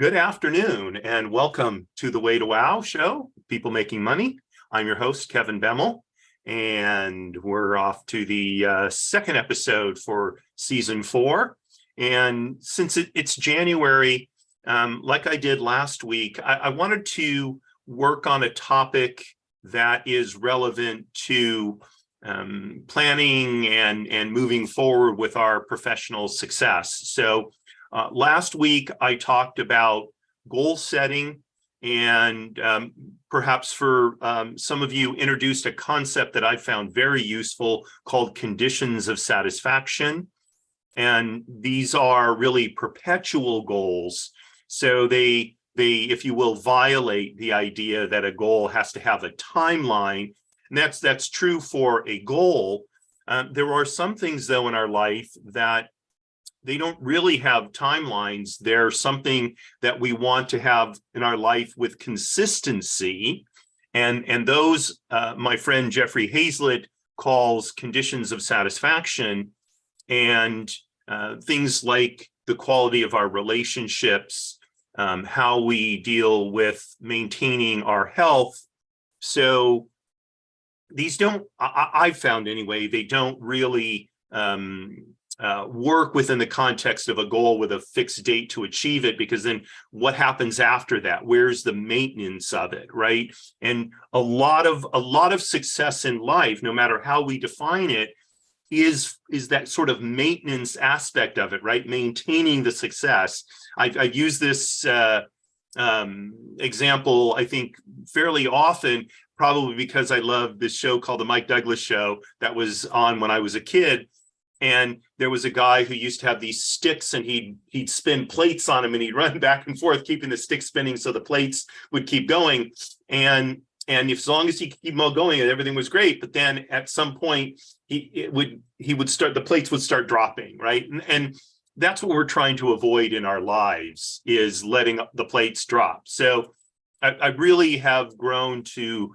Good afternoon and welcome to the Way to Wow show, People Making Money. I'm your host, Kevin Bemmel, and we're off to the second episode for season 4. And since it's January, like I did last week, I wanted to work on a topic that is relevant to planning and moving forward with our professional success. So last week, I talked about goal setting and perhaps for some of you introduced a concept that I found very useful called conditions of satisfaction. And these are really perpetual goals. So they, if you will, violate the idea that a goal has to have a timeline. And that's true for a goal. There are some things, though, in our life that they don't really have timelines. They're something that we want to have in our life with consistency. And those, my friend Jeffrey Hazlett calls conditions of satisfaction, and things like the quality of our relationships, how we deal with maintaining our health. So these don't, I've found anyway, they don't really work within the context of a goal with a fixed date to achieve it, because then what happens after that? Where's the maintenance of it, right? And a lot of success in life, no matter how we define it, is that sort of maintenance aspect of it, right? Maintaining the success. I've used this example, I think, fairly often, probably because I love this show called The Mike Douglas Show that was on when I was a kid. And there was a guy who used to have these sticks, and he'd spin plates on them, and he'd run back and forth, keeping the stick spinning so the plates would keep going. And as long as he could keep them all going, everything was great. But then at some point, the plates would start dropping, right? And that's what we're trying to avoid in our lives, is letting the plates drop. So I really have grown to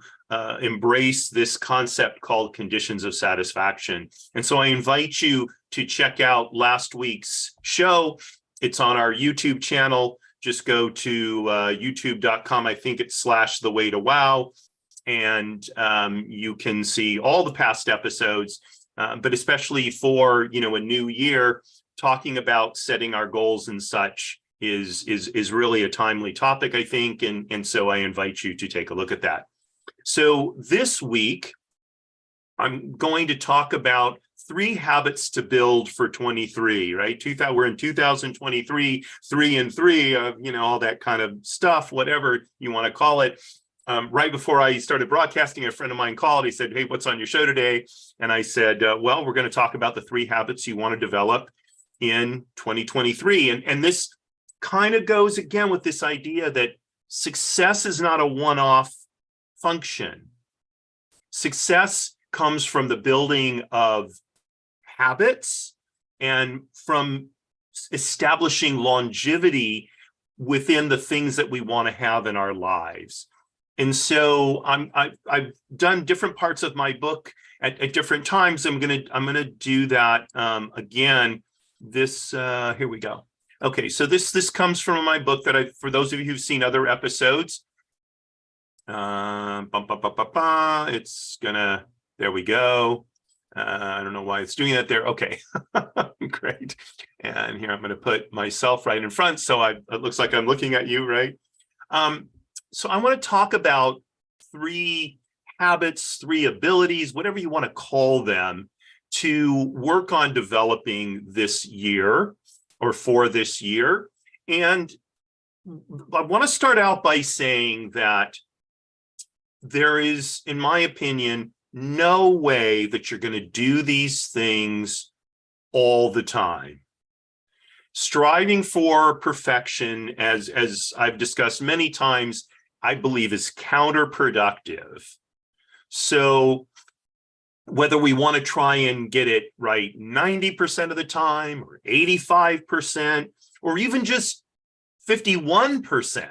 embrace this concept called conditions of satisfaction. And so I invite you to check out last week's show. It's on our YouTube channel. Just go to youtube.com. I think it's /The Way to Wow. And you can see all the past episodes, but especially for, a new year, talking about setting our goals and such is really a timely topic, I think. And so I invite you to take a look at that. So this week, I'm going to talk about 3 habits to build for 23, right? We're in 2023, 3 and 3, all that kind of stuff, whatever you want to call it. Right before I started broadcasting, a friend of mine called. He said, "Hey, what's on your show today?" And I said, well, we're going to talk about the 3 habits you want to develop in 2023. And this kind of goes again with this idea that success is not a one-off function. Success comes from the building of habits and from establishing longevity within the things that we want to have in our lives. And so I've done different parts of my book at different times. I'm gonna do that again. This here we go. Okay, so this comes from my book that for those of you who've seen other episodes. It's gonna, there we go. I don't know why it's doing that there. Okay, great. And here I'm going to put myself right in front, so it looks like I'm looking at you, right? So I want to talk about 3 habits, 3 abilities, whatever you want to call them, to work on developing this year or for this year. And I want to start out by saying that there is, in my opinion, no way that you're going to do these things all the time. Striving for perfection, as I've discussed many times, I believe is counterproductive. So whether we want to try and get it right 90% of the time, or 85%, or even just 51%,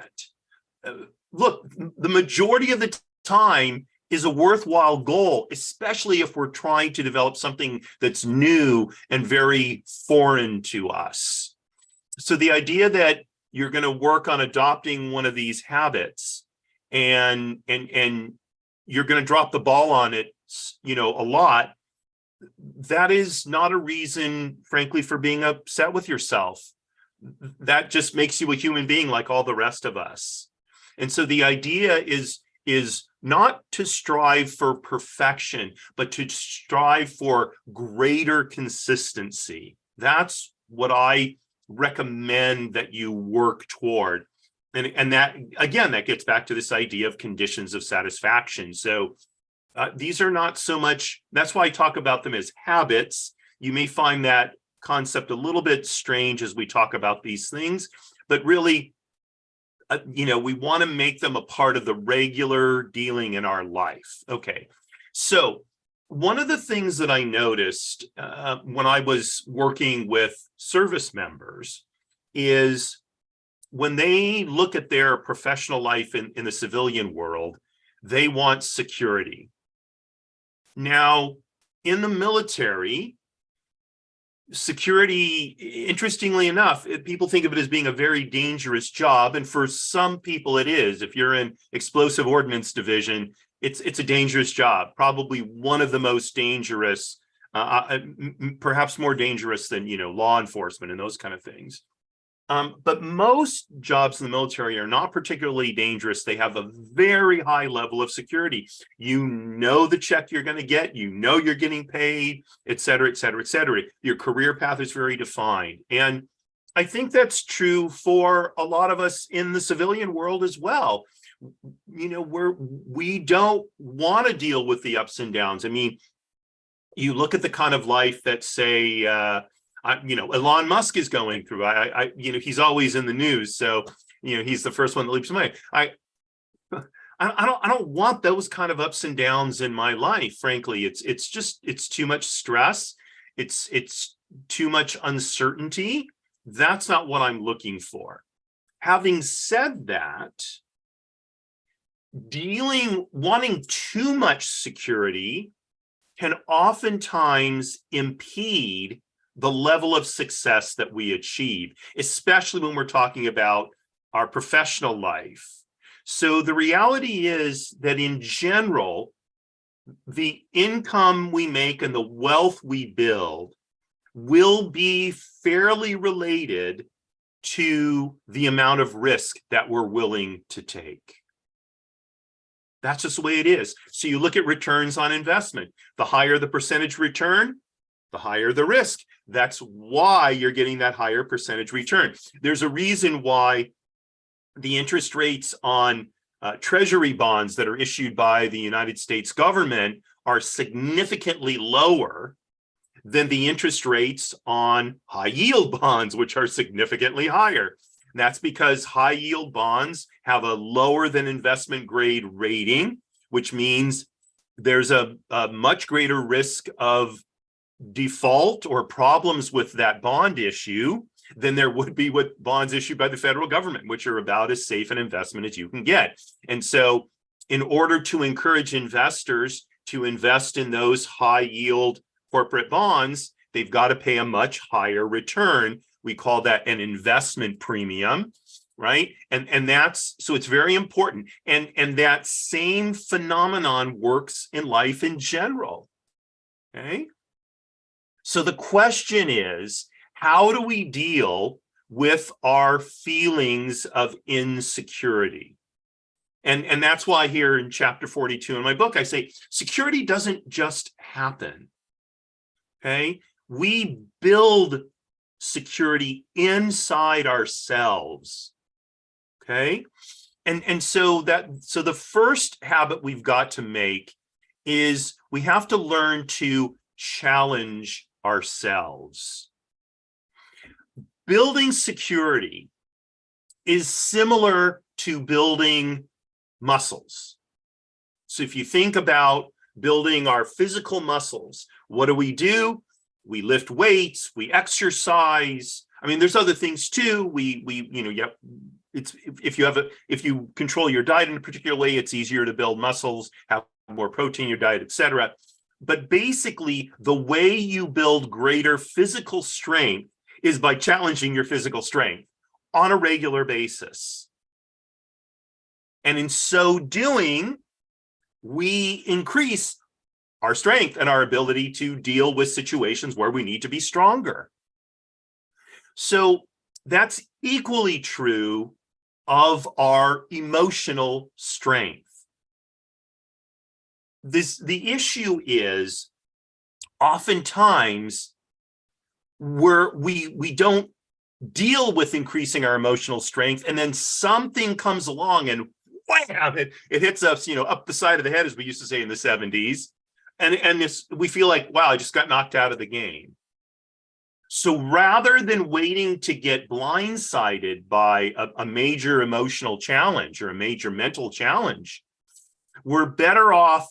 look, the majority of the time is a worthwhile goal, especially if we're trying to develop something that's new and very foreign to us. So the idea that you're going to work on adopting one of these habits, and you're going to drop the ball on it, a lot, that is not a reason, frankly, for being upset with yourself. That just makes you a human being like all the rest of us. And so the idea is not to strive for perfection, but to strive for greater consistency. That's what I recommend that you work toward. And that, again, that gets back to this idea of conditions of satisfaction. So these are not so much, that's why I talk about them as habits. You may find that concept a little bit strange as we talk about these things, but really, we want to make them a part of the regular dealing in our life. Okay, so one of the things that I noticed when I was working with service members is when they look at their professional life in the civilian world, they want security. Now, in the military, security, interestingly enough, people think of it as being a very dangerous job. And for some people it is. If you're in explosive ordnance division, it's a dangerous job, probably one of the most dangerous, perhaps more dangerous than, law enforcement and those kind of things. But most jobs in the military are not particularly dangerous. They have a very high level of security. You know the check you're going to get, you're getting paid, et cetera, et cetera, et cetera. Your career path is very defined. And I think that's true for a lot of us in the civilian world as well. We don't want to deal with the ups and downs. I mean, you look at the kind of life that, say, Elon Musk is going through. He's always in the news, so he's the first one that leaps away. I don't want those kind of ups and downs in my life. Frankly, it's too much stress. It's too much uncertainty. That's not what I'm looking for. Having said that, wanting too much security can oftentimes impede the level of success that we achieve, especially when we're talking about our professional life. So the reality is that in general, the income we make and the wealth we build will be fairly related to the amount of risk that we're willing to take. That's just the way it is. So you look at returns on investment. The higher the percentage return, the higher the risk. That's why you're getting that higher percentage return. There's a reason why the interest rates on treasury bonds that are issued by the United States government are significantly lower than the interest rates on high yield bonds, which are significantly higher. And that's because high yield bonds have a lower than investment grade rating, which means there's a much greater risk of default or problems with that bond issue than there would be with bonds issued by the federal government, which are about as safe an investment as you can get. And so in order to encourage investors to invest in those high yield corporate bonds, they've got to pay a much higher return. We call that an investment premium, right? And that's, so it's very important. And that same phenomenon works in life in general, okay? So the question is, how do we deal with our feelings of insecurity? And that's why here in chapter 42 in my book, I say, security doesn't just happen, okay? We build security inside ourselves, okay? And so the first habit we've got to make is we have to learn to challenge ourselves. Building security is similar to building muscles. So if you think about building our physical muscles, what do? We lift weights, we exercise. I mean, there's other things too. If you control your diet in a particular way, it's easier to build muscles, have more protein in your diet, etc. But basically, the way you build greater physical strength is by challenging your physical strength. on a regular basis. And in so doing, we increase our strength and our ability to deal with situations where we need to be stronger. So that's equally true of our emotional strength. The issue is oftentimes we don't deal with increasing our emotional strength, and then something comes along and wham, it hits us, up the side of the head, as we used to say in the 70s. And we feel like, wow, I just got knocked out of the game. So rather than waiting to get blindsided by a major emotional challenge or a major mental challenge, we're better off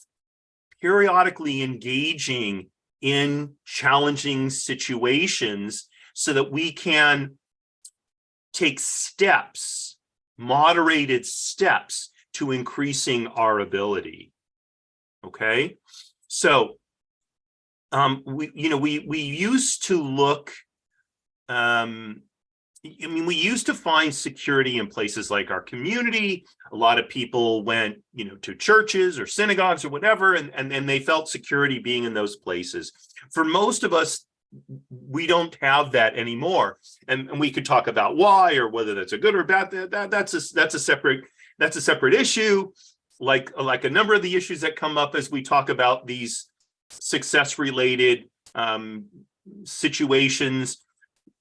periodically engaging in challenging situations so that we can take steps, moderated steps to increasing our ability. Okay, so we used to look. We used to find security in places like our community. A lot of people went, to churches or synagogues or whatever, and they felt security being in those places. For most of us, we don't have that anymore, and we could talk about why or whether that's a good or bad. That's a separate issue. Like a number of the issues that come up as we talk about these success-related situations,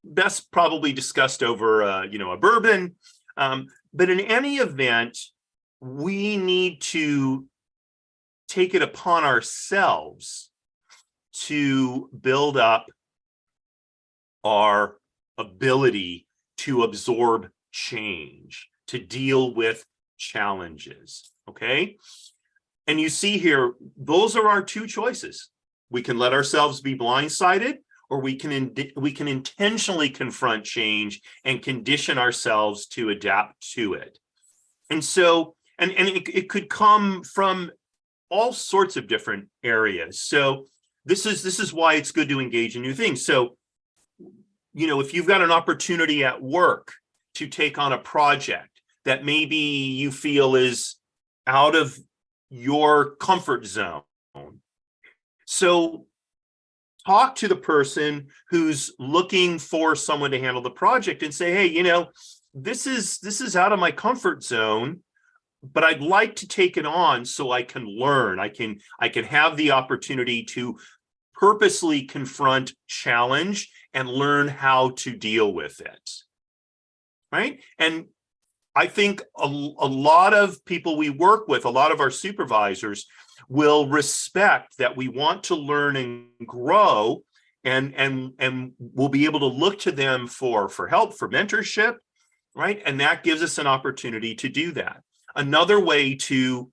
best probably discussed over a bourbon. But in any event, we need to take it upon ourselves to build up our ability to absorb change, to deal with challenges. Okay. And you see here, those are our two choices. We can let ourselves be blindsided, or we can intentionally confront change and condition ourselves to adapt to it. And so, and it could come from all sorts of different areas. So this is why it's good to engage in new things. So, if you've got an opportunity at work to take on a project that maybe you feel is out of your comfort zone, so talk to the person who's looking for someone to handle the project and say, hey, this is out of my comfort zone, but I'd like to take it on so I can learn. I can have the opportunity to purposely confront challenge and learn how to deal with it. Right? And I think a lot of people we work with, a lot of our supervisors, will respect that we want to learn and grow, and we'll be able to look to them for help, for mentorship, right? And that gives us an opportunity to do that. Another way to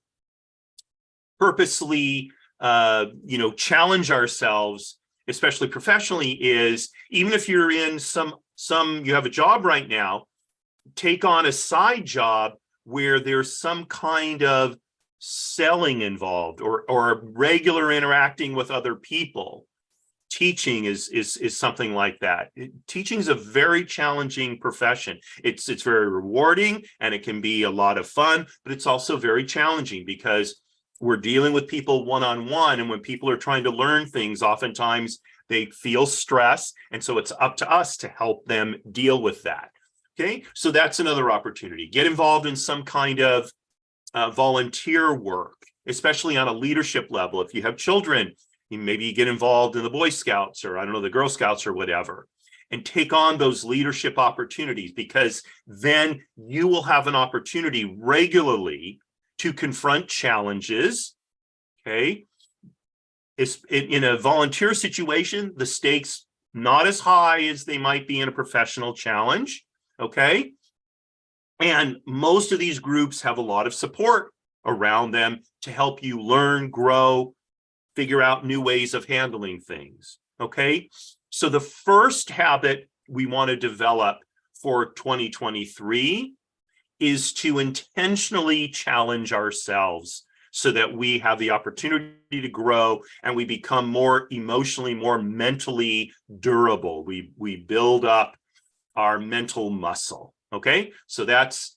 purposely challenge ourselves, especially professionally, is even if you're in you have a job right now, take on a side job where there's some kind of selling involved or regular interacting with other people. Teaching is something like that. Teaching is a very challenging profession. It's very rewarding and it can be a lot of fun, but it's also very challenging because we're dealing with people one-on-one, and when people are trying to learn things, oftentimes they feel stress, and so it's up to us to help them deal with that. Okay, so that's another opportunity. Get involved in some kind of volunteer work, especially on a leadership level. If you have children, maybe you get involved in the Boy Scouts or the Girl Scouts or whatever, and take on those leadership opportunities, because then you will have an opportunity regularly to confront challenges. Okay, in a volunteer situation, the stakes not as high as they might be in a professional challenge. Okay. And most of these groups have a lot of support around them to help you learn, grow, figure out new ways of handling things. Okay. So the first habit we want to develop for 2023 is to intentionally challenge ourselves so that we have the opportunity to grow and we become more emotionally, more mentally durable. We build up our mental muscle. Okay, so that's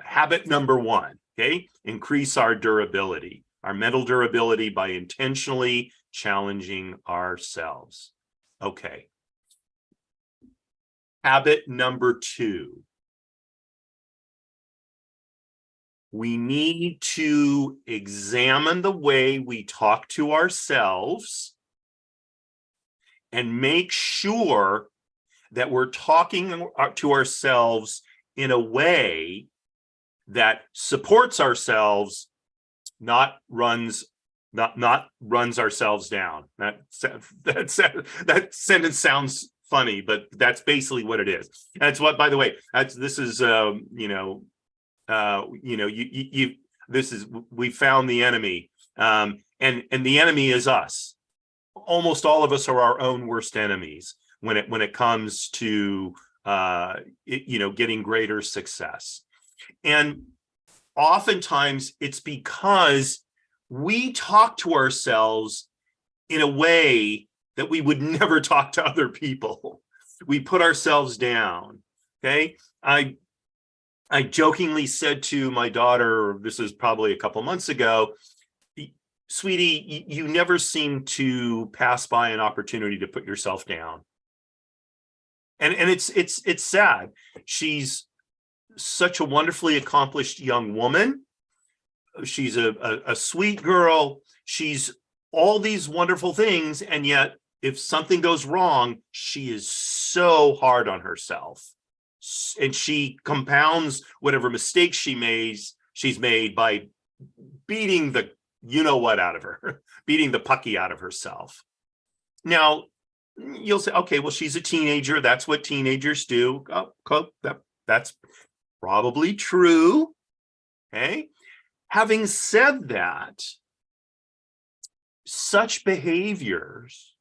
habit number one. Okay, increase our durability, our mental durability by intentionally challenging ourselves. Okay. Habit number two. We need to examine the way we talk to ourselves and make sure that we're talking to ourselves in a way that supports ourselves, not runs ourselves down. That sentence sounds funny, but that's basically what it is. That's what, by the way, we found the enemy, and the enemy is us. Almost all of us are our own worst enemies when it comes to getting greater success. And oftentimes it's because we talk to ourselves in a way that we would never talk to other people. We put ourselves down. Okay. I jokingly said to my daughter, this is probably a couple months ago, sweetie, you never seem to pass by an opportunity to put yourself down. And it's sad. She's such a wonderfully accomplished young woman. She's a sweet girl. She's all these wonderful things. And yet, if something goes wrong, she is so hard on herself. And she compounds whatever mistakes she's made by beating the you-know-what out of her, beating the pucky out of herself. Now, you'll say, okay, well, she's a teenager. That's what teenagers do. That's probably true. Okay. Having said that, such behaviors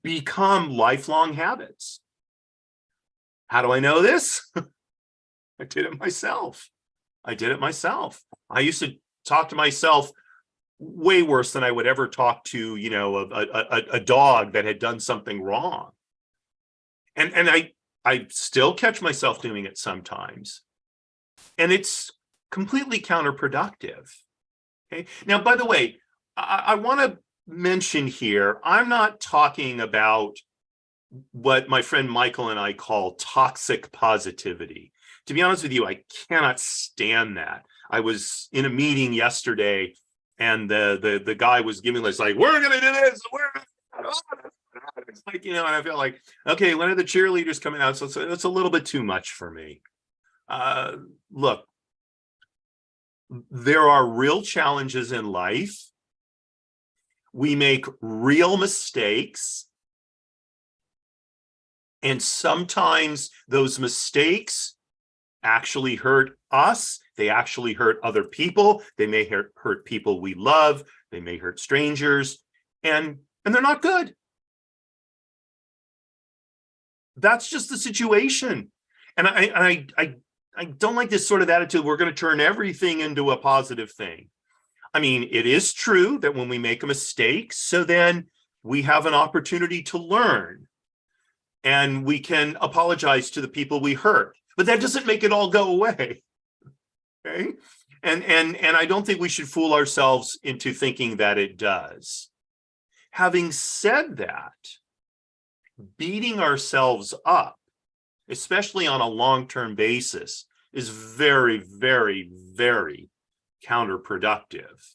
become lifelong habits. How do I know this? I did it myself. I used to talk to myself way worse than I would ever talk to, a dog that had done something wrong. And I still catch myself doing it sometimes. And it's completely counterproductive. Okay. Now, by the way, I want to mention here, I'm not talking about what my friend Michael and I call toxic positivity. To be honest with you, I cannot stand that. I was in a meeting yesterday, and the guy was giving this, like, we're going to do this. It's like, and I felt like, okay, when are the cheerleaders coming out? So it's a little bit too much for me. Look, there are real challenges in life. We make real mistakes. And sometimes those mistakes actually hurt us. They actually hurt other people. They may hurt people we love. They may hurt strangers. And they're not good. That's just the situation. And I don't like this sort of attitude. We're going to turn everything into a positive thing. I mean, it is true that when we make a mistake, so then we have an opportunity to learn. And we can apologize to the people we hurt, but that doesn't make it all go away. Okay. And I don't think we should fool ourselves into thinking that it does. Having said that, beating ourselves up, especially on a long-term basis, is very, very, very counterproductive.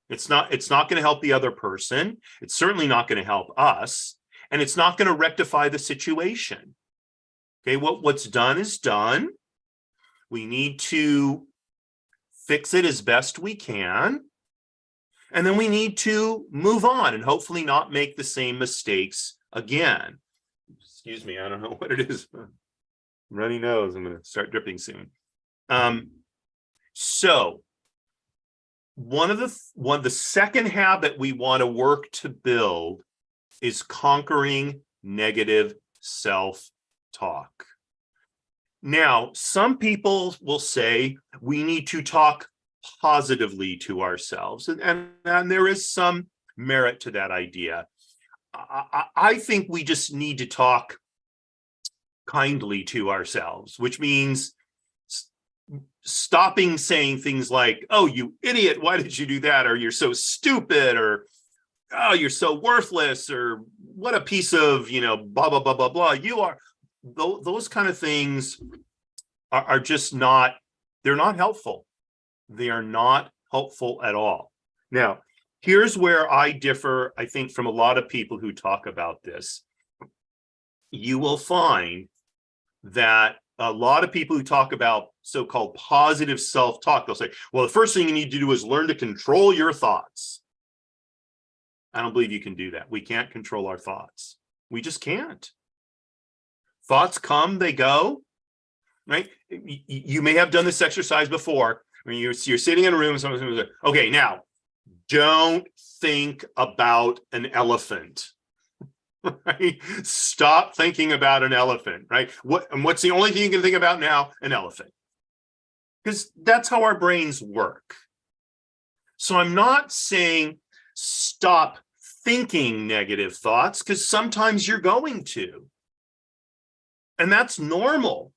It's not going to help the other person. It's certainly not going to help us. And it's not going to rectify the situation. Okay, what's done is done. We need to fix it as best we can. And then we need to move on and hopefully not make the same mistakes again. Excuse me, I don't know what it is. Runny nose, I'm going to start dripping soon. So the second habit we want to work to build is conquering negative self-talk. Now, some people will say we need to talk positively to ourselves, and there is some merit to that idea. I think we just need to talk kindly to ourselves, which means stopping saying things like, oh, you idiot, why did you do that? Or you're so stupid, or oh, you're so worthless, or what a piece of, blah, blah, blah, blah, blah. You are, those kind of things are just not, they're not helpful. They are not helpful at all. Now, here's where I differ, I think, from a lot of people who talk about this. You will find that a lot of people who talk about so-called positive self-talk, they'll say, well, the first thing you need to do is learn to control your thoughts. I don't believe you can do that. We can't control our thoughts. We just can't. Thoughts come, they go, right? You may have done this exercise before. When you're sitting in a room and someone's like, okay, now don't think about an elephant. Right? Stop thinking about an elephant, right? What's the only thing you can think about now? An elephant. Because that's how our brains work. So I'm not saying stop thinking negative thoughts, because sometimes you're going to. And that's normal.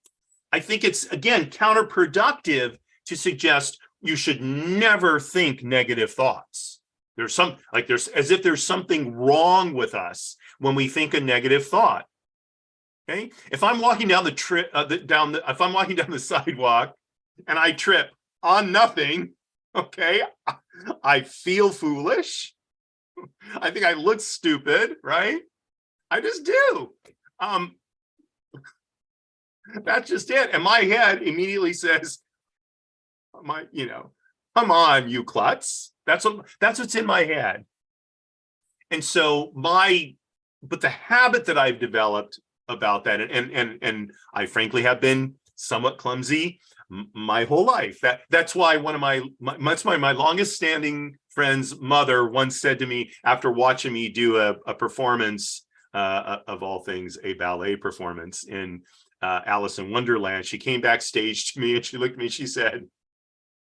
I think it's, again, counterproductive to suggest you should never think negative thoughts. There's as if there's something wrong with us when we think a negative thought. Okay, if I'm walking down if I'm walking down the sidewalk and I trip on nothing, okay, I feel foolish. I think I look stupid, right? I just do. That's just it. And my head immediately says, come on, you klutz. That's what's in my head. And so but the habit that I've developed about that, and I frankly have been somewhat clumsy my whole life. That's why one of my longest standing friend's mother once said to me, after watching me do a performance, of all things, a ballet performance in Alice in Wonderland, she came backstage to me and she looked at me, she said,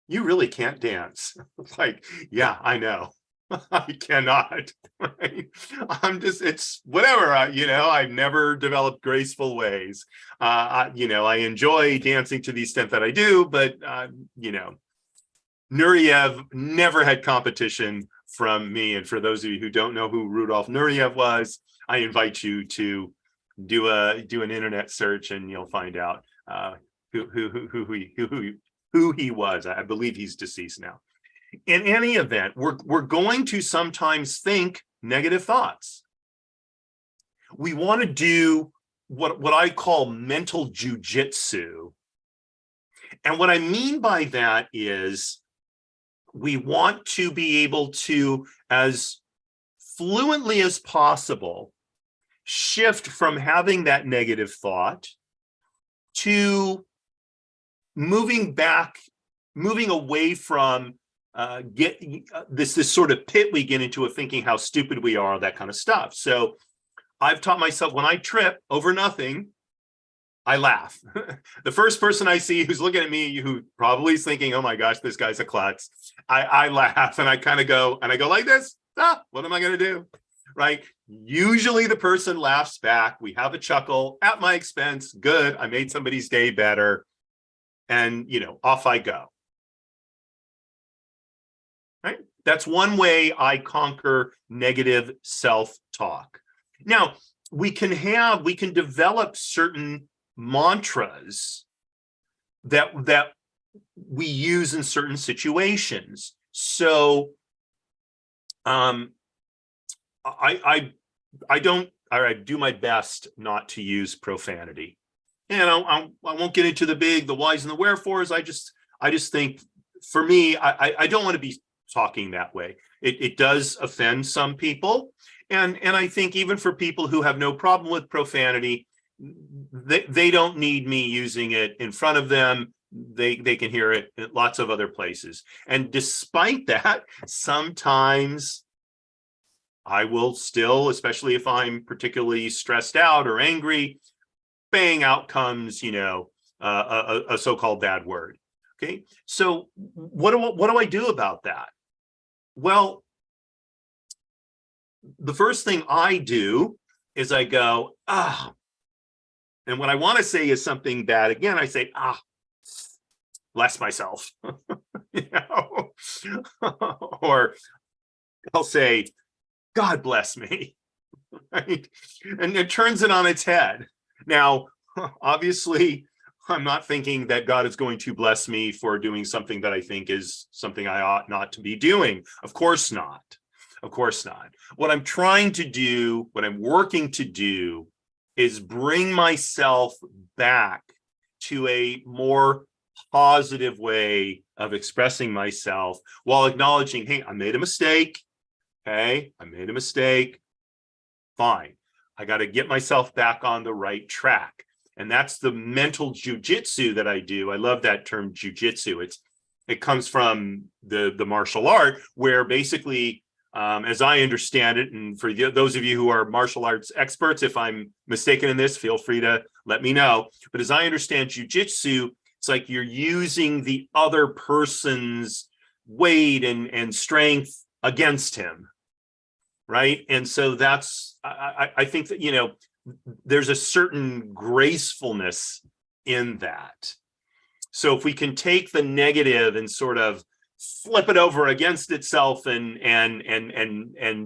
you really can't dance. Like, yeah, I know. I cannot. Right? It's whatever. I've never developed graceful ways. I enjoy dancing to the extent that I do, but Nureyev never had competition from me. And for those of you who don't know who Rudolf Nureyev was, I invite you to do an internet search and you'll find out who he was. I believe he's deceased now. In any event, we're going to sometimes think negative thoughts. We want to do what I call mental jujitsu. And what I mean by that is we want to be able to, as fluently as possible, shift from having that negative thought to moving away from this sort of pit we get into of thinking how stupid we are, that kind of stuff. So I've taught myself, when I trip over nothing, I laugh. The first person I see who's looking at me, who probably is thinking, oh my gosh, this guy's a klutz, I laugh and I kind of go, like this, what am I going to do? Right? Usually the person laughs back. We have a chuckle at my expense. Good. I made somebody's day better. And, off I go. Right? That's one way I conquer negative self-talk. Now, we can develop certain mantras that we use in certain situations. So I do my best not to use profanity. And I won't get into the whys and the wherefores. I just think, for me, I don't want to be talking that way. It does offend some people. And I think even for people who have no problem with profanity, they don't need me using it in front of them. They can hear it at lots of other places. And despite that, sometimes I will still, especially if I'm particularly stressed out or angry, bang, out comes, a so-called bad word. Okay, so what do I do about that? Well, the first thing I do is I go, And what I want to say is something bad again, I say, bless myself. You know? Or I'll say, God bless me. Right? And it turns it on its head. Now, obviously, I'm not thinking that God is going to bless me for doing something that I think is something I ought not to be doing. Of course not. Of course not. What I'm trying to do, what I'm working to do, is bring myself back to a more positive way of expressing myself while acknowledging, hey, I made a mistake. Okay, I made a mistake. Fine. I got to get myself back on the right track. And that's the mental jujitsu that I do. I love that term jujitsu. It comes from the martial art, where basically, as I understand it, and for those of you who are martial arts experts, if I'm mistaken in this, feel free to let me know. But as I understand jujitsu, it's like you're using the other person's weight and strength against him, right? And so that's, I think that, you know, there's a certain gracefulness in that. So if we can take the negative and sort of flip it over against itself and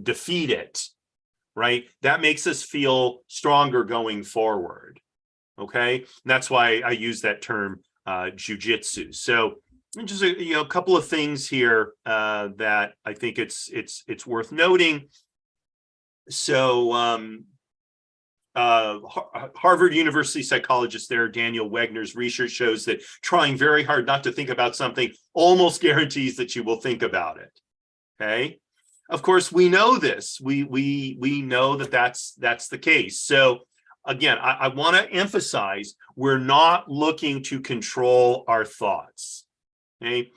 defeat it, right? That makes us feel stronger going forward. Okay, and that's why I use that term jujitsu. So just a couple of things here that I think it's worth noting. So Harvard University psychologist there, Daniel Wegner's research shows that trying very hard not to think about something almost guarantees that you will think about it. Okay, of course we know this. We know that that's the case. So again, I want to emphasize, we're not looking to control our thoughts. Okay,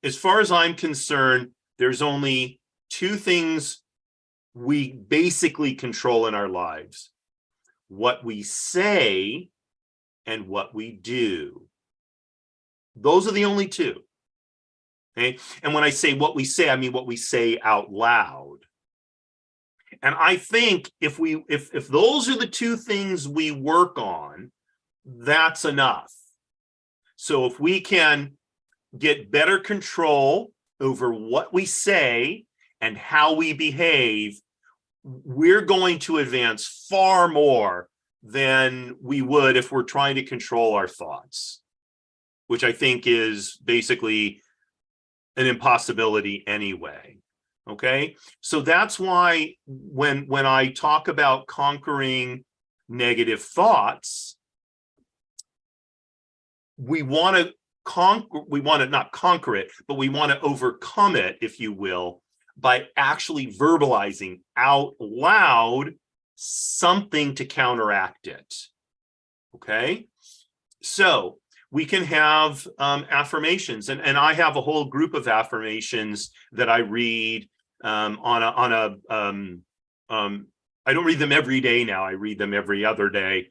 as far as I'm concerned, there's only two things we basically control in our lives: what we say and what we do. Those are the only two. Okay, and when I say what we say, I mean what we say out loud. And I think if those are the two things we work on, that's enough. So if we can get better control over what we say and how we behave, we're going to advance far more than we would if we're trying to control our thoughts, which I think is basically an impossibility anyway. Okay, so that's why when I talk about conquering negative thoughts, we want to not conquer it, but we want to overcome it, if you will, by actually verbalizing out loud something to counteract it. Okay, so we can have affirmations, and I have a whole group of affirmations that I read I don't read them every day now. I read them every other day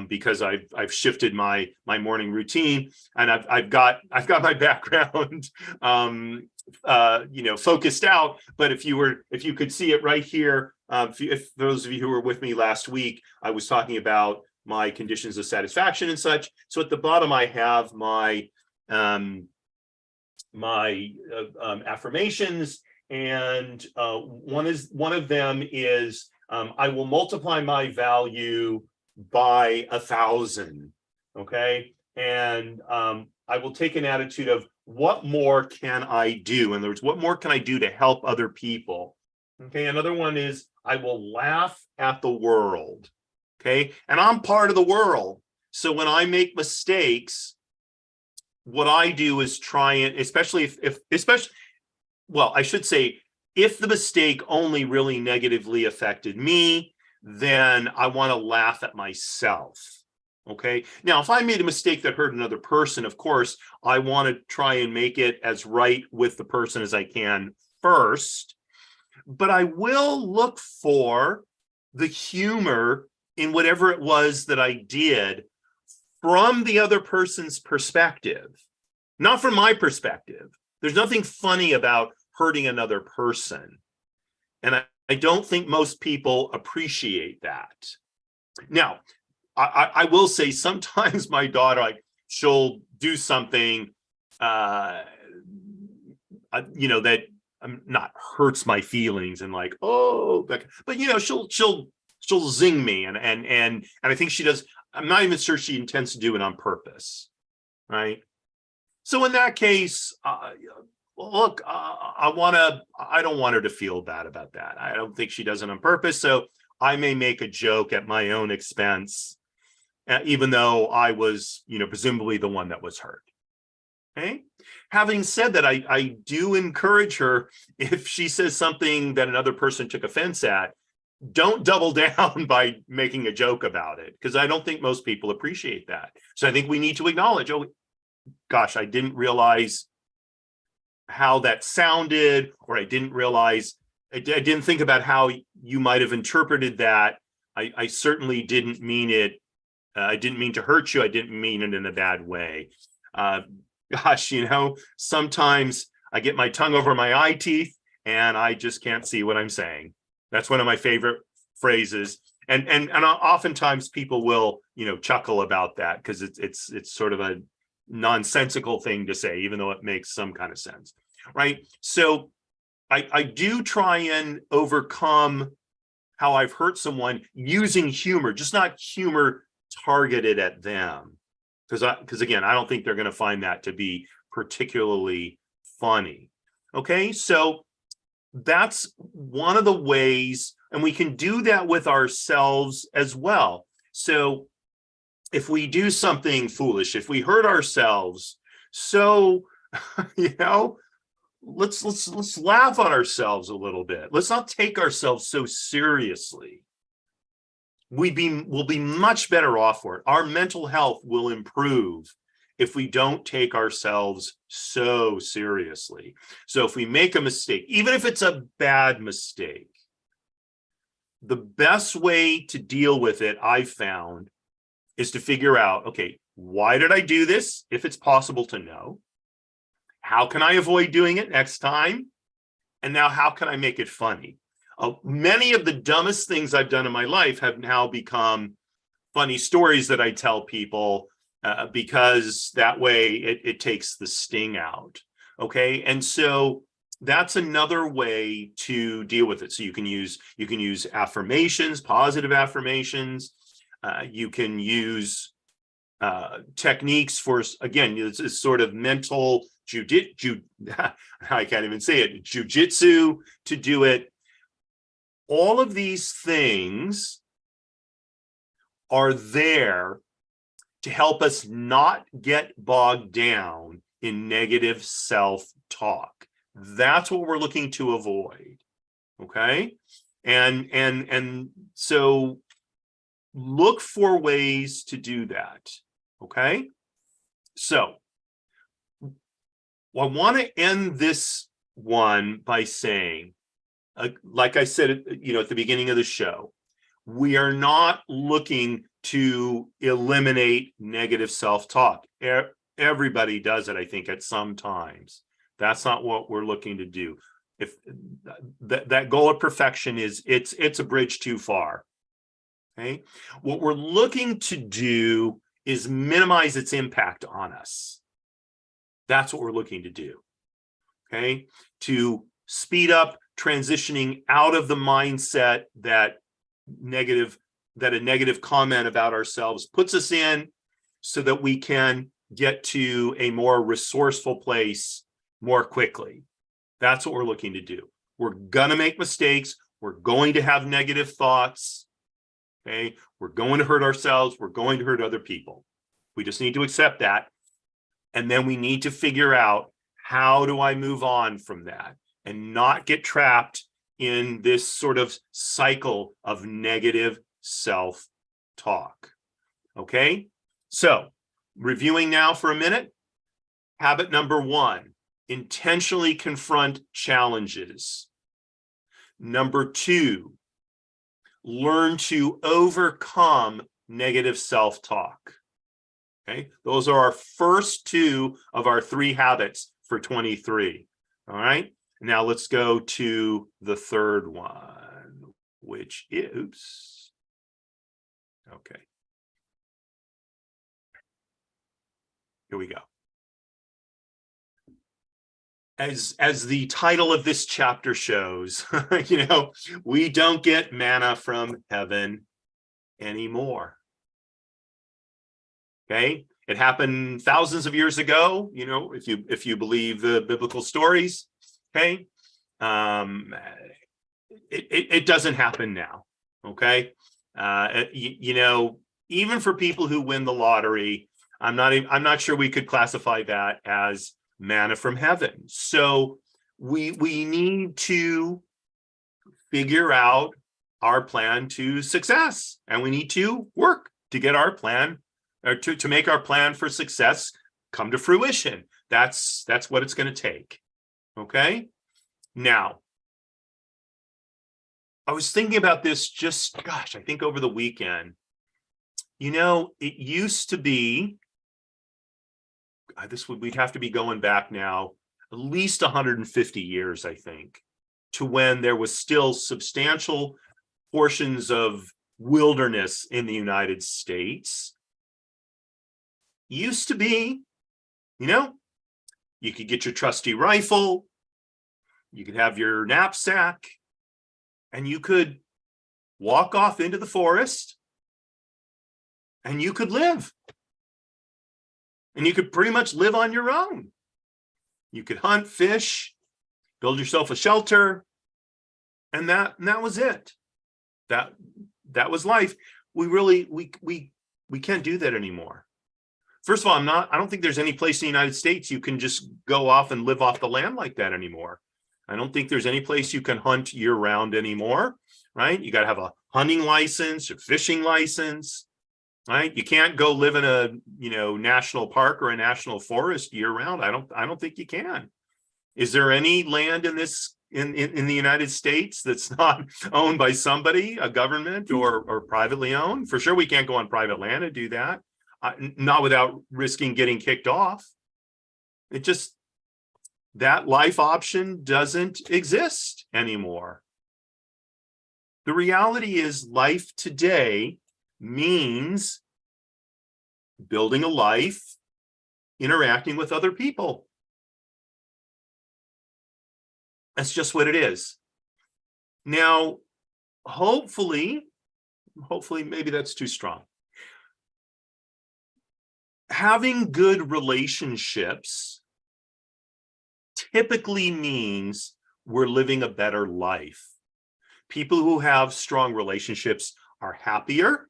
because I've shifted my morning routine, and I've got my background focused out. But if you could see it right here, if those of you who were with me last week, I was talking about my conditions of satisfaction and such. So at the bottom, I have my affirmations, and one of them is I will multiply my value by 1,000. Okay, and I will take an attitude of what more can I do? In other words, what more can I do to help other people? Okay, another one is I will laugh at the world. Okay, and I'm part of the world. So when I make mistakes, what I do is try and, especially well, I should say, if the mistake only really negatively affected me, then I want to laugh at myself. Okay, now if I made a mistake that hurt another person, of course, I want to try and make it as right with the person as I can first. But I will look for the humor in whatever it was that I did from the other person's perspective, not from my perspective. There's nothing funny about hurting another person. And I don't think most people appreciate that. Now, I will say sometimes my daughter, like, she'll do something, that not hurts my feelings and like, oh, but she'll zing me, and I think she does. I'm not even sure she intends to do it on purpose, right? So in that case, look, I don't want her to feel bad about that. I don't think she does it on purpose. So I may make a joke at my own expense, even though I was, presumably the one that was hurt. Okay. Having said that, I do encourage her, if she says something that another person took offense at, don't double down by making a joke about it, because I don't think most people appreciate that. So I think we need to acknowledge, oh, gosh, I didn't realize how that sounded, or I didn't think about how you might have interpreted that. I certainly didn't mean it. I didn't mean to hurt you. I didn't mean it in a bad way. Gosh, sometimes I get my tongue over my eye teeth and I just can't see what I'm saying. That's one of my favorite phrases. And oftentimes people will, chuckle about that, because it's sort of a nonsensical thing to say, even though it makes some kind of sense, right? So I do try and overcome how I've hurt someone using humor, just not humor targeted at them. Because again, I don't think they're going to find that to be particularly funny. Okay, so that's one of the ways, and we can do that with ourselves as well. So if we do something foolish, if we hurt ourselves, so let's laugh at ourselves a little bit. Let's not take ourselves so seriously. We'll be much better off for it. Our mental health will improve if we don't take ourselves so seriously. So if we make a mistake, even if it's a bad mistake, the best way to deal with it, I've found, is to figure out, okay, why did I do this? If it's possible to know. How can I avoid doing it next time? And now how can I make it funny? Many of the dumbest things I've done in my life have now become funny stories that I tell people, because that way it takes the sting out. Okay. And so that's another way to deal with it. So you can use affirmations, positive affirmations. You can use techniques for, again, it's sort of mental I can't even say it, jujitsu to do it. All of these things are there to help us not get bogged down in negative self-talk. That's what we're looking to avoid. Okay. And so look for ways to do that. Okay. So I want to end this one by saying, like I said, at the beginning of the show, we are not looking to eliminate negative self-talk. Everybody does it, I think, at some times. That's not what we're looking to do. If that goal of perfection it's a bridge too far. Okay, what we're looking to do is minimize its impact on us. That's what we're looking to do. Okay, to speed up transitioning out of the mindset that a negative comment about ourselves puts us in, so that we can get to a more resourceful place more quickly. That's what we're looking to do. We're gonna make mistakes. We're going to have negative thoughts. Okay, we're going to hurt ourselves. We're going to hurt other people. We just need to accept that. And then we need to figure out, how do I move on from that and not get trapped in this sort of cycle of negative self-talk. Okay, so reviewing now for a minute. Habit number 1, intentionally confront challenges. Number 2, learn to overcome negative self-talk. Okay, those are our first 2 of our 3 habits for 23. All right, now let's go to the third one, which is, okay, Here we go. As the title of this chapter shows, we don't get manna from heaven anymore. Okay, it happened thousands of years ago, if you believe the biblical stories. Okay, it doesn't happen now. Okay, even for people who win the lottery, I'm not sure we could classify that as manna from heaven. So we need to figure out our plan to success, and we need to work to get our plan, or to make our plan for success come to fruition. That's what it's going to take. Okay, now I was thinking about this I think over the weekend. It used to be, we'd have to be going back now at least 150 years, I think, to when there was still substantial portions of wilderness in the United States. Used to be, you could get your trusty rifle, you could have your knapsack, and you could walk off into the forest and you could live. And you could pretty much live on your own. You could hunt, fish, build yourself a shelter, and that was it. That was life. We can't do that anymore. First of all, I don't think there's any place in the United States you can just go off and live off the land like that anymore. I don't think there's any place you can hunt year round anymore, right? You got to have a hunting license or fishing license. Right? You can't go live in a national park or a national forest year round. I don't think you can. Is there any land in the United States that's not owned by somebody, a government or privately owned? For sure, we can't go on private land and do that. Not without risking getting kicked off. That life option doesn't exist anymore. The reality is life today means building a life, interacting with other people. That's just what it is. Now, hopefully, maybe that's too strong. Having good relationships typically means we're living a better life. People who have strong relationships are happier,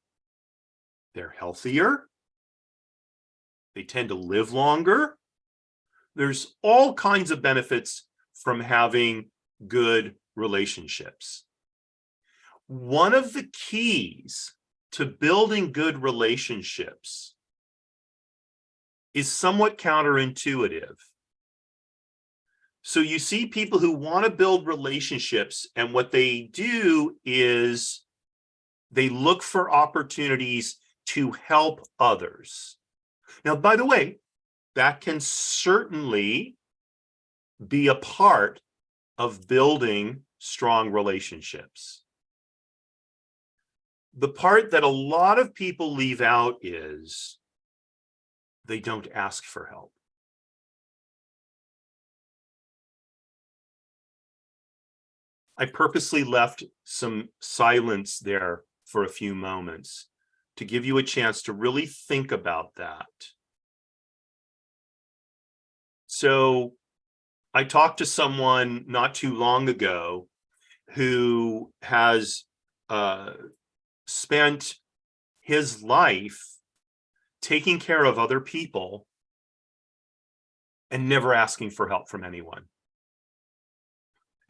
they're healthier, they tend to live longer. There's all kinds of benefits from having good relationships. One of the keys to building good relationships is somewhat counterintuitive. So you see people who want to build relationships, and what they do is they look for opportunities to help others. Now, by the way, that can certainly be a part of building strong relationships. The part that a lot of people leave out is they don't ask for help. I purposely left some silence there for a few moments to give you a chance to really think about that. So I talked to someone not too long ago who has spent his life taking care of other people and never asking for help from anyone.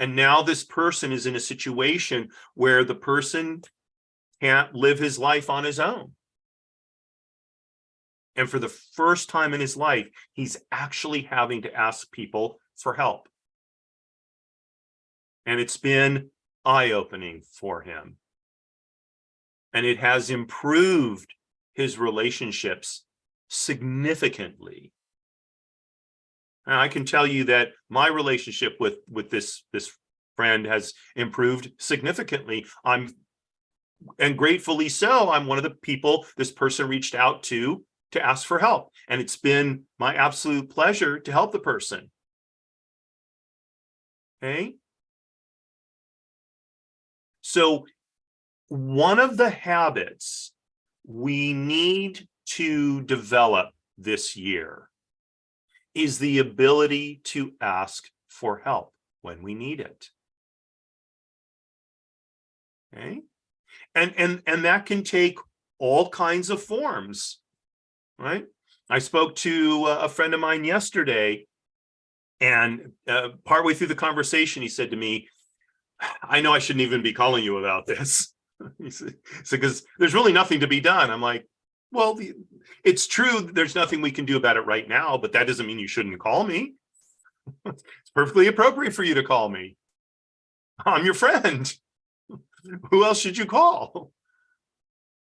And now this person is in a situation where the person can't live his life on his own. And for the first time in his life, he's actually having to ask people for help. And it's been eye-opening for him. And it has improved his relationships significantly. And I can tell you that my relationship with this friend has improved significantly. And gratefully so, I'm one of the people this person reached out to to ask for help. And it's been my absolute pleasure to help the person. Okay. So one of the habits we need to develop this year is the ability to ask for help when we need it. Okay. And that can take all kinds of forms, right? I spoke to a friend of mine yesterday, and partway through the conversation, he said to me, I know I shouldn't even be calling you about this. He said, because there's really nothing to be done. I'm like, well, it's true, there's nothing we can do about it right now, but that doesn't mean you shouldn't call me. It's perfectly appropriate for you to call me. I'm your friend. Who else should you call?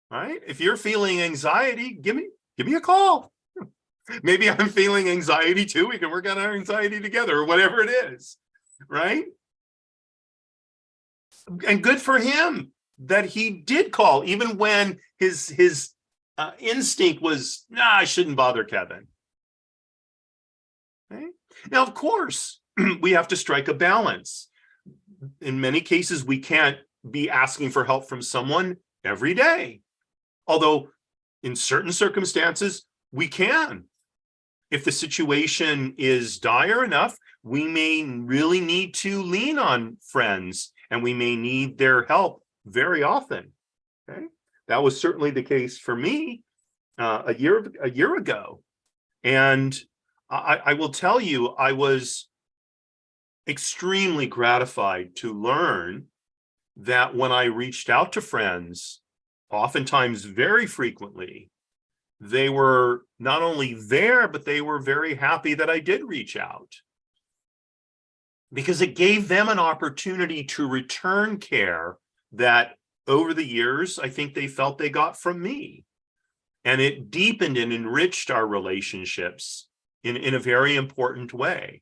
Right? If you're feeling anxiety, give me a call. Maybe I'm feeling anxiety too. We can work on our anxiety together, or whatever it is, right? And good for him that he did call, even when his instinct was, nah, I shouldn't bother Kevin. Okay? Now, of course, we have to strike a balance. In many cases, we can't be asking for help from someone every day. Although in certain circumstances, we can. If the situation is dire enough, we may really need to lean on friends, and we may need their help very often. Okay, that was certainly the case for me a year ago, and I will tell you, I was extremely gratified to learn that when I reached out to friends, oftentimes very frequently, they were not only there, but they were very happy that I did reach out, because it gave them an opportunity to return care that over the years, I think they felt they got from me. And it deepened and enriched our relationships in a very important way.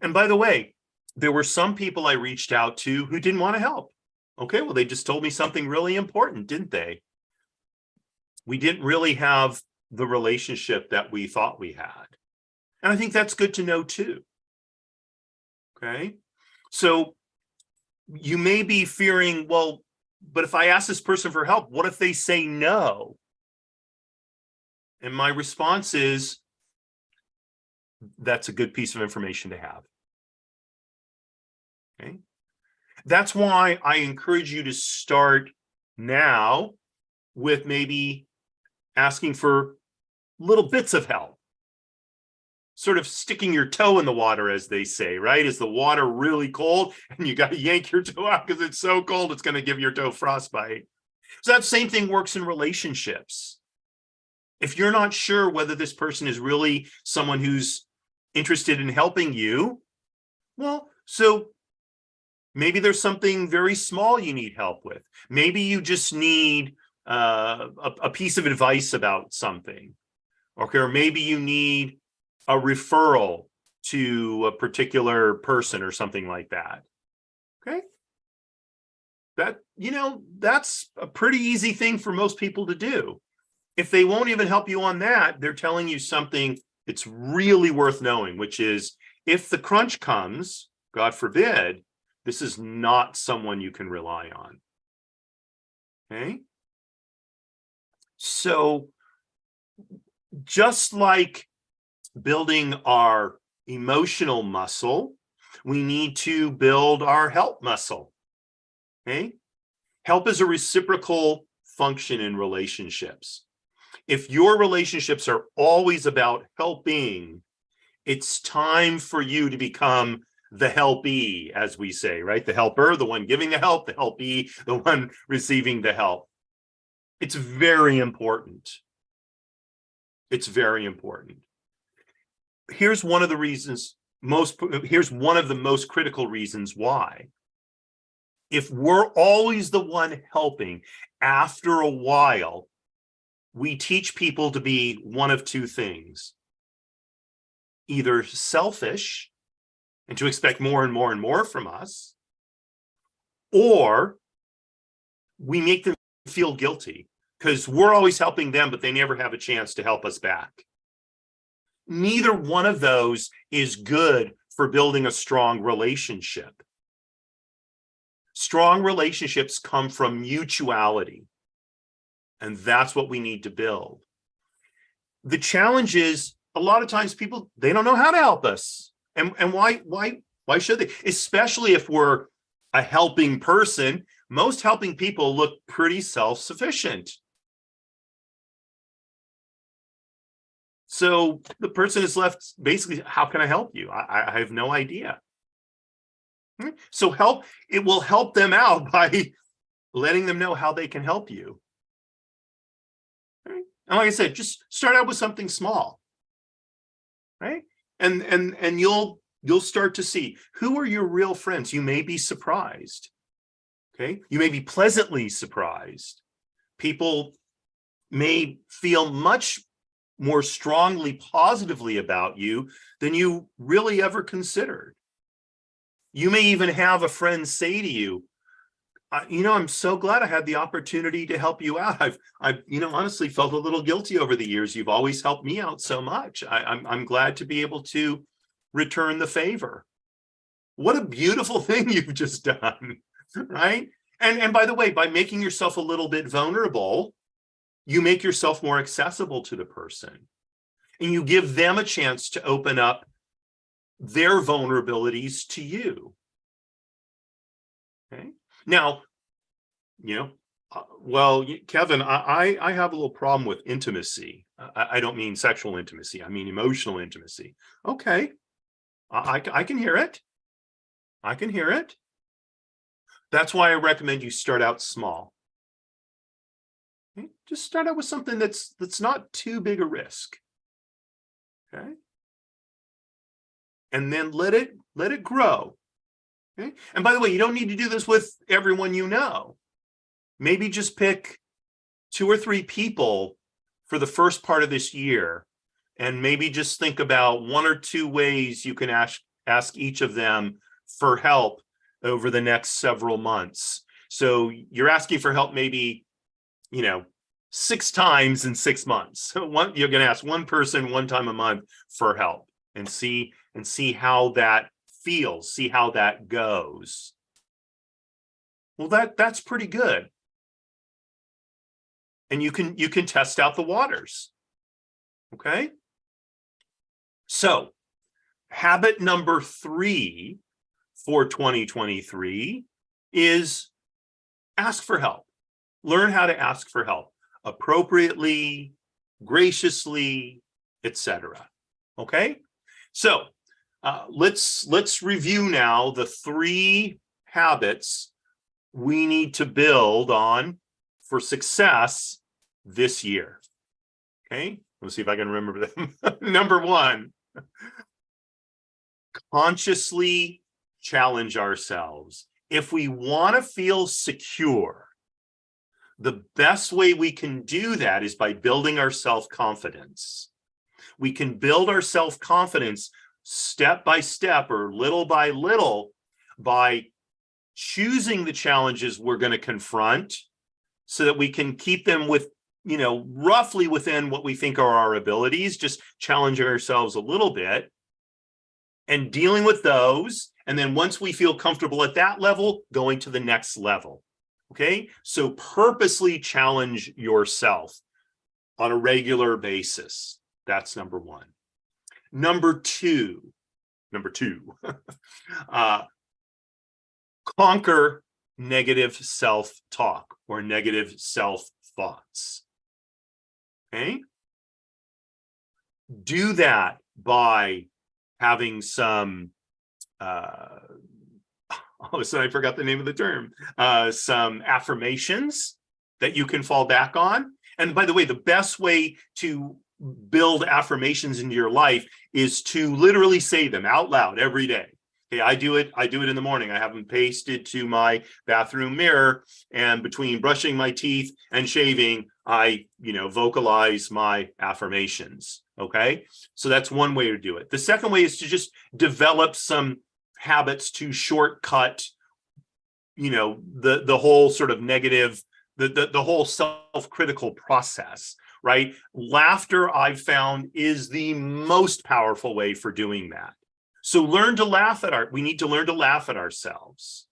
And by the way, there were some people I reached out to who didn't want to help. Okay, well, they just told me something really important, didn't they? We didn't really have the relationship that we thought we had. And I think that's good to know too. Okay, so you may be fearing, well, but if I ask this person for help, what if they say no? And my response is, that's a good piece of information to have. Okay, that's why I encourage you to start now with maybe asking for little bits of help, sort of sticking your toe in the water, as they say, right? Is the water really cold and you got to yank your toe out because it's so cold, it's going to give your toe frostbite. So that same thing works in relationships. If you're not sure whether this person is really someone who's interested in helping you, well, so maybe there's something very small you need help with. Maybe you just need a piece of advice about something. Okay, or maybe you need a referral to a particular person or something like that. Okay, that, that's a pretty easy thing for most people to do. If they won't even help you on that, they're telling you something it's really worth knowing, which is, if the crunch comes, God forbid, this is not someone you can rely on. Okay, so just like building our emotional muscle, we need to build our help muscle. Okay, help is a reciprocal function in relationships. If your relationships are always about helping, it's time for you to become the helpee, as we say, right? The helper, the one giving the help, the helpee, the one receiving the help. It's very important. It's very important. Here's one of the most critical reasons why. If we're always the one helping, after a while, we teach people to be one of two things: either selfish and to expect more and more and more from us, or we make them feel guilty because we're always helping them, but they never have a chance to help us back. Neither one of those is good for building a strong relationship. Strong relationships come from mutuality, and that's what we need to build. The challenge is a lot of times people, they don't know how to help us. And why should they? Especially if we're a helping person. Most helping people look pretty self-sufficient. So the person is left basically, how can I help you? I have no idea. So it will help them out by letting them know how they can help you. Right? And like I said, just start out with something small, right? And you'll start to see who are your real friends. You may be surprised. Okay, you may be pleasantly surprised. People may feel much more strongly positively about you than you really ever considered. You may even have a friend say to you, I'm so glad I had the opportunity to help you out. I've honestly felt a little guilty over the years. You've always helped me out so much. I'm glad to be able to return the favor. What a beautiful thing you've just done, right? And by the way, by making yourself a little bit vulnerable, you make yourself more accessible to the person, and you give them a chance to open up their vulnerabilities to you. Okay. Now, Kevin, I have a little problem with intimacy. I don't mean sexual intimacy. I mean emotional intimacy. Okay. I can hear it. I can hear it. That's why I recommend you start out small. Okay? Just start out with something that's not too big a risk. Okay. And then let it grow. Okay. And by the way, you don't need to do this with everyone you know. Maybe just pick 2 or 3 people for the first part of this year, and maybe just think about 1 or 2 ways you can ask each of them for help over the next several months. So you're asking for help maybe, 6 times in 6 months. So you're going to ask one person 1 time a month for help, and see how that feels, see how that goes. Well, that's pretty good. And you can test out the waters. Okay? So, habit number 3 for 2023 is ask for help. Learn how to ask for help appropriately, graciously, etc. Okay? So, let's review now the 3 habits we need to build on for success this year. Okay? Let's see if I can remember them. Number 1, consciously challenge ourselves. If we want to feel secure, the best way we can do that is by building our self-confidence. We can build our self-confidence step by step or little by little by choosing the challenges we're going to confront so that we can keep them with, roughly within what we think are our abilities, just challenging ourselves a little bit and dealing with those. And then once we feel comfortable at that level, going to the next level. Okay. So purposely challenge yourself on a regular basis. That's number 1. Number 2, conquer negative self-talk or negative self-thoughts. Okay. Do that by having some, I forgot the name of the term, some affirmations that you can fall back on. And by the way, the best way to build affirmations into your life is to literally say them out loud every day. Okay, I do it in the morning. I have them pasted to my bathroom mirror, and between brushing my teeth and shaving, I, vocalize my affirmations. Okay, so that's one way to do it. The second way is to just develop some habits to shortcut, the whole sort of negative the whole self-critical process, right? Laughter, I've found, is the most powerful way for doing that. So learn to laugh at we need to learn to laugh at ourselves,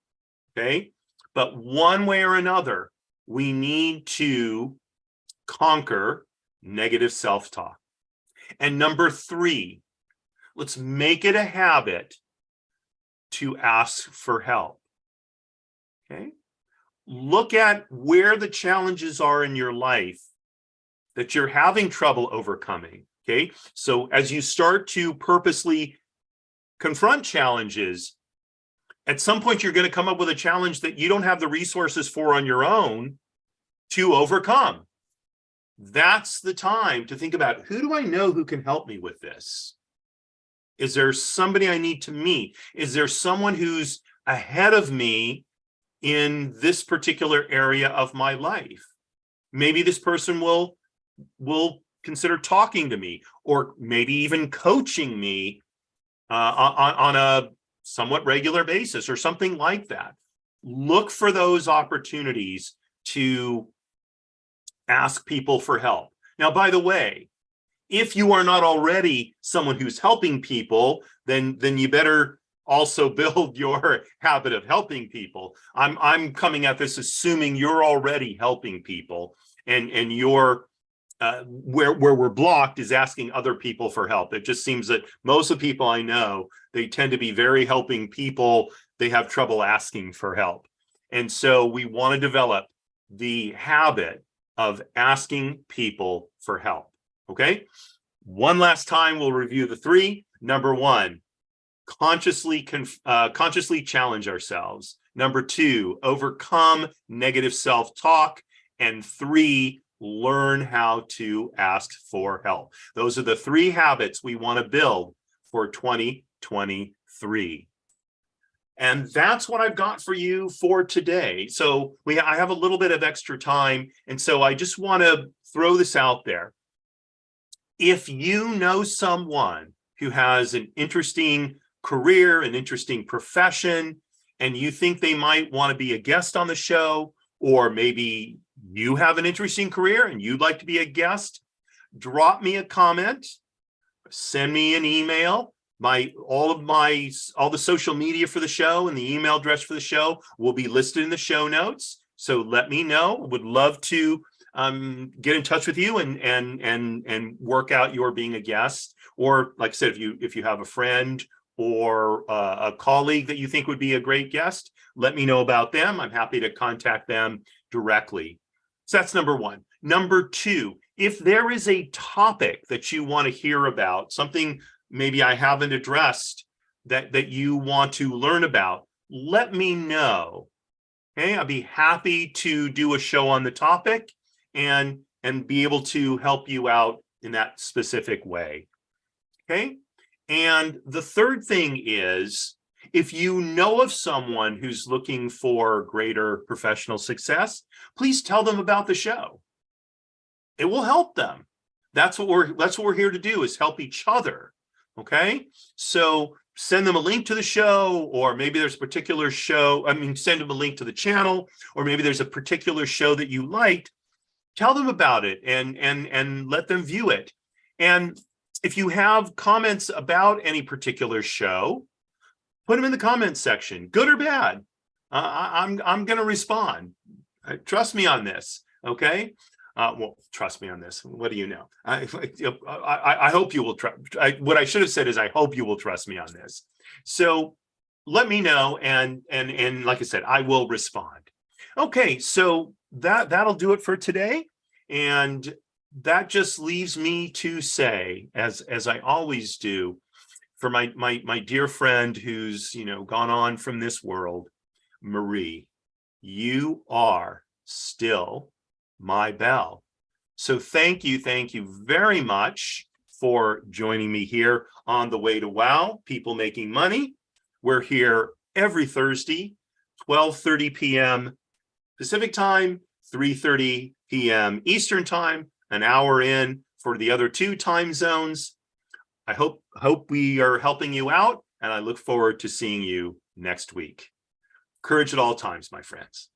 okay? But one way or another, we need to conquer negative self-talk. And number 3, let's make it a habit to ask for help, okay? Look at where the challenges are in your life that you're having trouble overcoming, okay? So as you start to purposely confront challenges, at some point you're going to come up with a challenge that you don't have the resources for on your own to overcome. That's the time to think about, who do I know who can help me with this? Is there somebody I need to meet? Is there someone who's ahead of me in this particular area of my life? Maybe this person will consider talking to me, or maybe even coaching me on a somewhat regular basis or something like that. Look for those opportunities to ask people for help. Now, by the way, if you are not already someone who's helping people, then you better also build your habit of helping people. I'm coming at this assuming you're already helping people, and you're where we're blocked is asking other people for help. It just seems that most of the people I know, they tend to be very helping people. They have trouble asking for help. And so we want to develop the habit of asking people for help. Okay. One last time, we'll review the 3. Number 1, consciously challenge ourselves. Number 2, overcome negative self-talk. And 3, learn how to ask for help. Those are the 3 habits we want to build for 2023. And that's what I've got for you for today. So I have a little bit of extra time, and so I just want to throw this out there. If you know someone who has an interesting career, an interesting profession, and you think they might want to be a guest on the show, or maybe you have an interesting career and you'd like to be a guest, drop me a comment, send me an email. All the social media for the show and the email address for the show will be listed in the show notes. So let me know. Would love to get in touch with you and work out your being a guest. Or like I said, if you have a friend or a colleague that you think would be a great guest, let me know about them. I'm happy to contact them directly. So that's number 1. Number 2, if there is a topic that you want to hear about, something maybe I haven't addressed that you want to learn about, let me know. Okay, I'll be happy to do a show on the topic and be able to help you out in that specific way. Okay, and the third thing is, if you know of someone who's looking for greater professional success, please tell them about the show. It will help them. That's what we're here to do, is help each other. Okay, so send them a link to the show, or maybe there's a particular show. Send them a link to the channel, or maybe there's a particular show that you liked. Tell them about it and let them view it. And if you have comments about any particular show, put them in the comments section, good or bad. I'm going to respond. Trust me on this. Okay. Well, trust me on this. What do you know? I hope you will trust. What I should have said is, I hope you will trust me on this. So let me know, and like I said, I will respond. Okay, so that'll do it for today, and that just leaves me to say, as I always do, for my dear friend who's gone on from this world, Marie, you are still my belle. So thank you very much for joining me here on The Way to Wow, People Making Money. We're here every Thursday, 12:30 p.m. Pacific time, 3:30 p.m. Eastern time, an hour in for the other 2 time zones. I hope we are helping you out, and I look forward to seeing you next week. Courage at all times, my friends.